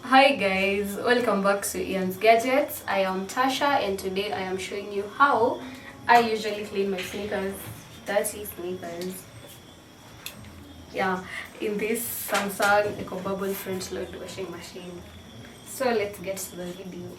Hi guys, welcome back to Ian's Gadgets. I am Tasha and today I am showing you how I usually clean my sneakers, dirty sneakers. Yeah, in this Samsung Eco Bubble front load washing machine. So let's get to the video.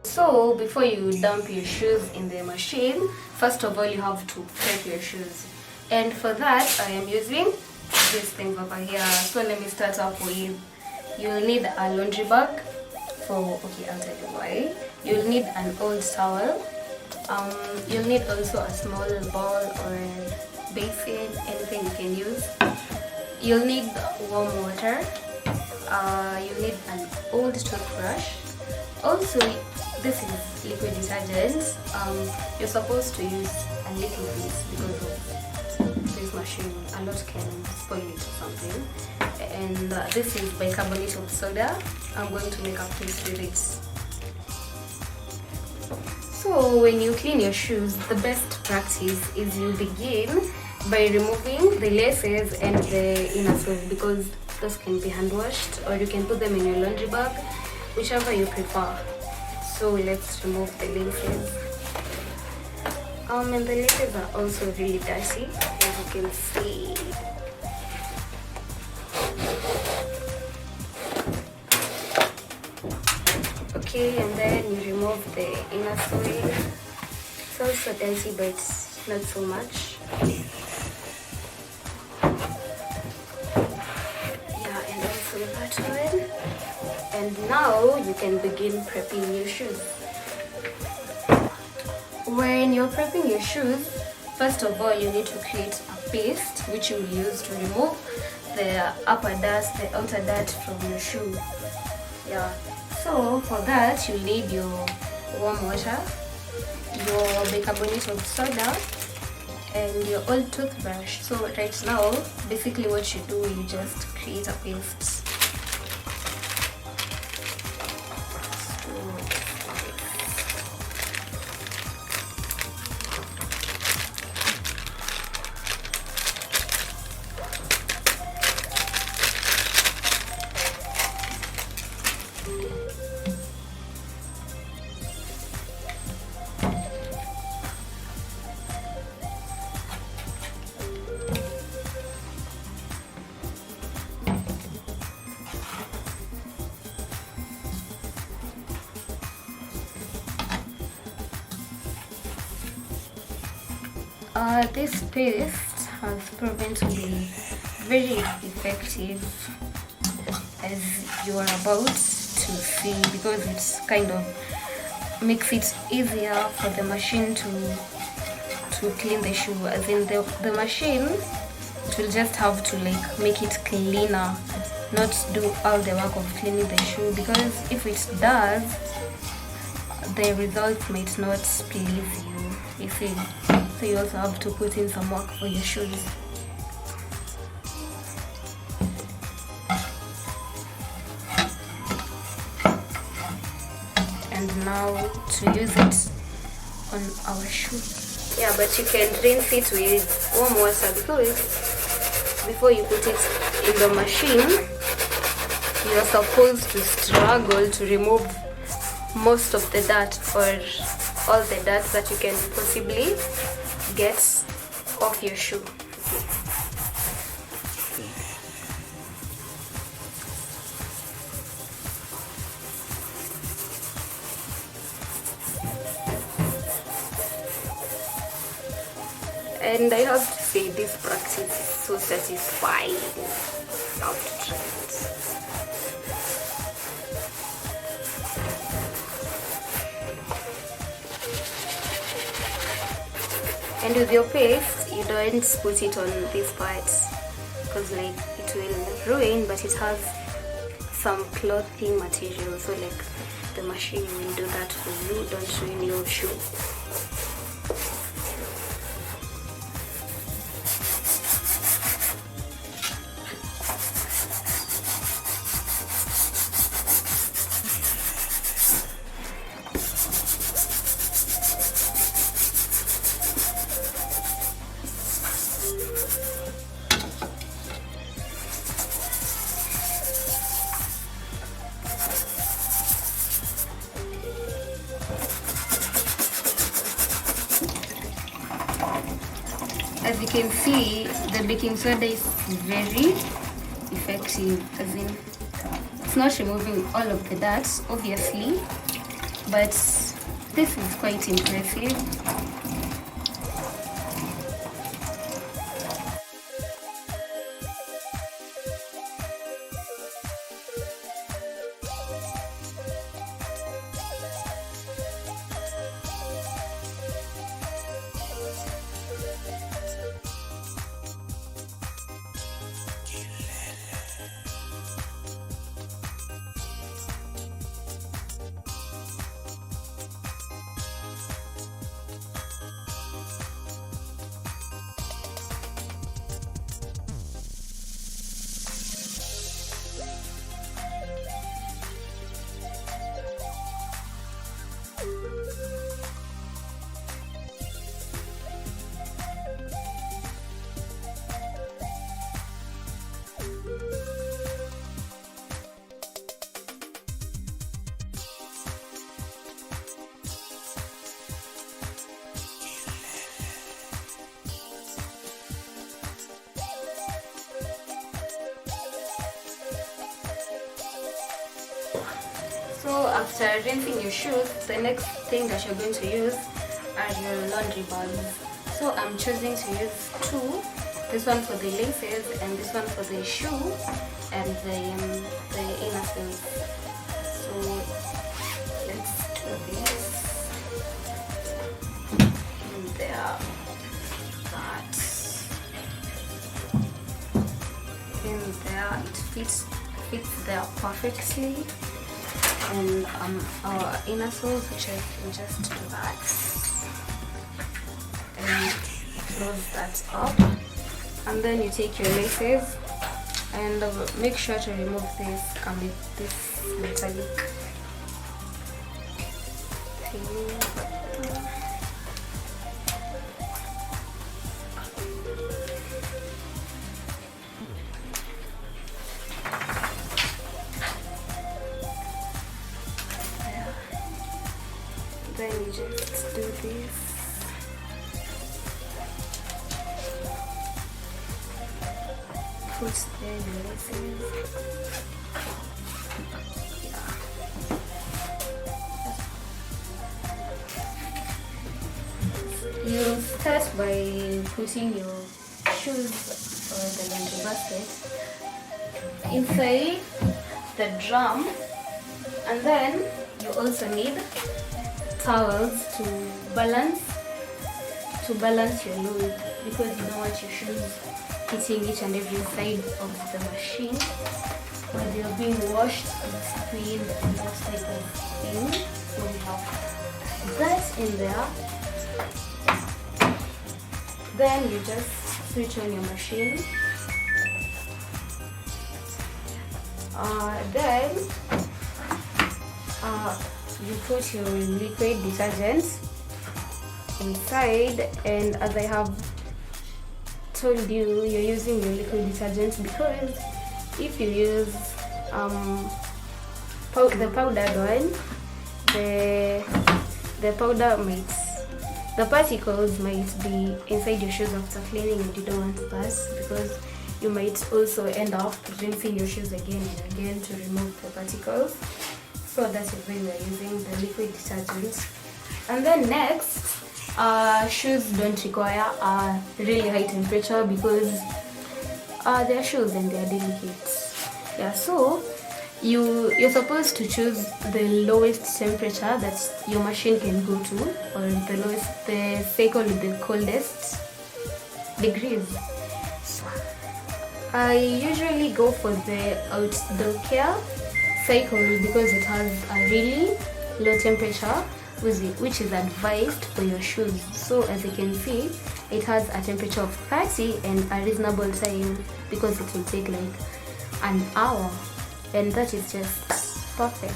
So before you dump your shoes in the machine, first of all you have to prep your shoes. And for that I am using these things over here. So let me start off with, you'll need a laundry bag okay, I'll tell you why. You'll need an old towel. You'll need also a small bowl or basin, anything you can use. You'll need warm water. You'll need an old toothbrush. Also, this is liquid detergent. You're supposed to use a little bit because of this machine. A lot can spoil it or something. And this is bicarbonate of soda. I'm going to make a paste with it. So when you clean your shoes, the best practice is you begin by removing the laces and the inner sole, because those can be hand washed, or you can put them in your laundry bag, whichever you prefer. So let's remove the laces. And the laces are also really dirty, as you can see. Okay, and then you remove the inner sole. It's also dirty, but not so much. Yeah, and also that one. And now you can begin prepping your shoes. When you're prepping your shoes, first of all you need to create a paste which you will use to remove the upper dust, the outer dirt from your shoe. Yeah. So for that you need your warm water, your bicarbonate of soda, and your old toothbrush. So right now, basically what you do, you just create a paste. This paste has proven to be very effective, as you are about to see, because it kind of makes it easier for the machine to clean the shoe. As in the machine, it will just have to make it cleaner, not do all the work of cleaning the shoe, because if it does, the results might not please you see. So you also have to put in some work for your shoes. And now to use it on our shoe. Yeah, but you can rinse it with warm water, because before you put it in the machine, you're supposed to struggle to remove most of the dirt, or all the dirt that you can possibly get off your shoe. And I have to say, this practice is so satisfying. You have to try it. And with your paste, you don't put it on these parts, because it will ruin, but it has some clothing material, so the machine will do that for you. Don't ruin your shoe. As you can see, the baking soda is very effective, as in it's not removing all of the dirt, obviously, but this is quite impressive. So after rinsing your shoes, the next thing that you're going to use are your laundry bags. So I'm choosing to use two. This one for the laces and this one for the shoe and the inner soles. So let's do this. And there. That. In there. It fits there perfectly. And our inner soles, which I can just do that and close that up, and then you take your laces and make sure to remove this metallic thing. Then you just do this. Put there the laces. Yeah. You start by putting your shoes or the laundry basket inside the drum, and then you also need towels to balance your load, because you don't want your shoes hitting each and every side of the machine when they're being washed and cleaned and that type of thing. So we have that in there. Then you just switch on your machine. Then you put your liquid detergent inside, and as I have told you, you're using your liquid detergent because if you use the powdered one, the particles might be inside your shoes after cleaning, and you don't want that, because you might also end up rinsing your shoes again and again to remove the particles. So that is when we are using the liquid detergent. And then next, shoes don't require a really high temperature because they're shoes and they're delicate. Yeah, so you're supposed to choose the lowest temperature that your machine can go to, or the cycle with the coldest degrees. So I usually go for the outdoor care cycle because it has a really low temperature which is advised for your shoes. So as you can see, it has a temperature of 30 and a reasonable time because it will take like an hour, and that is just perfect.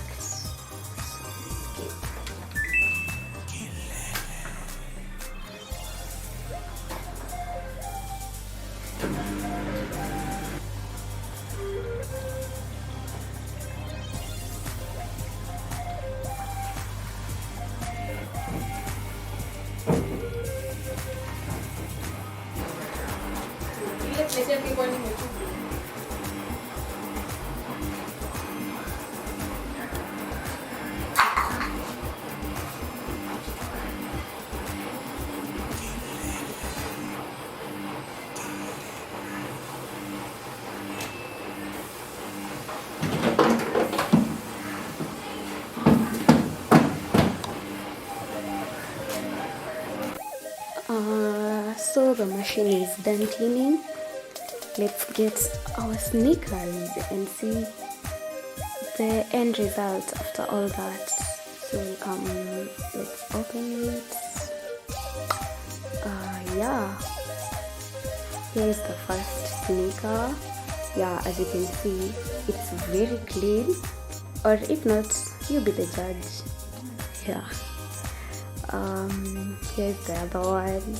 So the machine is done cleaning. Let's get our sneakers and see the end result after all that. So let's open it. Yeah, here's the first sneaker. Yeah, as you can see, it's very clean, or if not, you be the judge. Yeah. Here's the other one.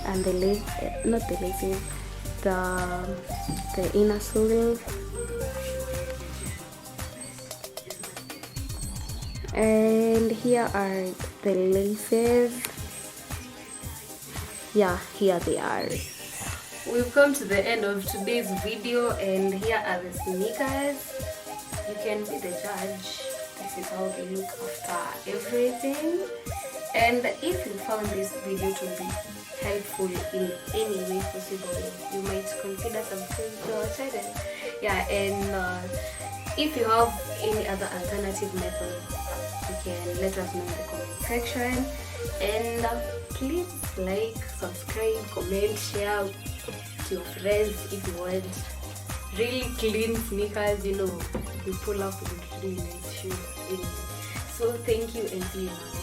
And the leg, not the laces, the inner sole. And here are the laces. Yeah, here they are. We've come to the end of today's video, and here are the sneakers. You can be the judge. This is how they look after everything. And if you found this video to be helpful in any way possible, you might consider subscribing to our channel. Yeah, and if you have any other alternative method, you can let us know in the comment section. And please like, subscribe, comment, share to your friends if you want really clean sneakers. You know, you pull up with really nice shoes. So thank you, and see you.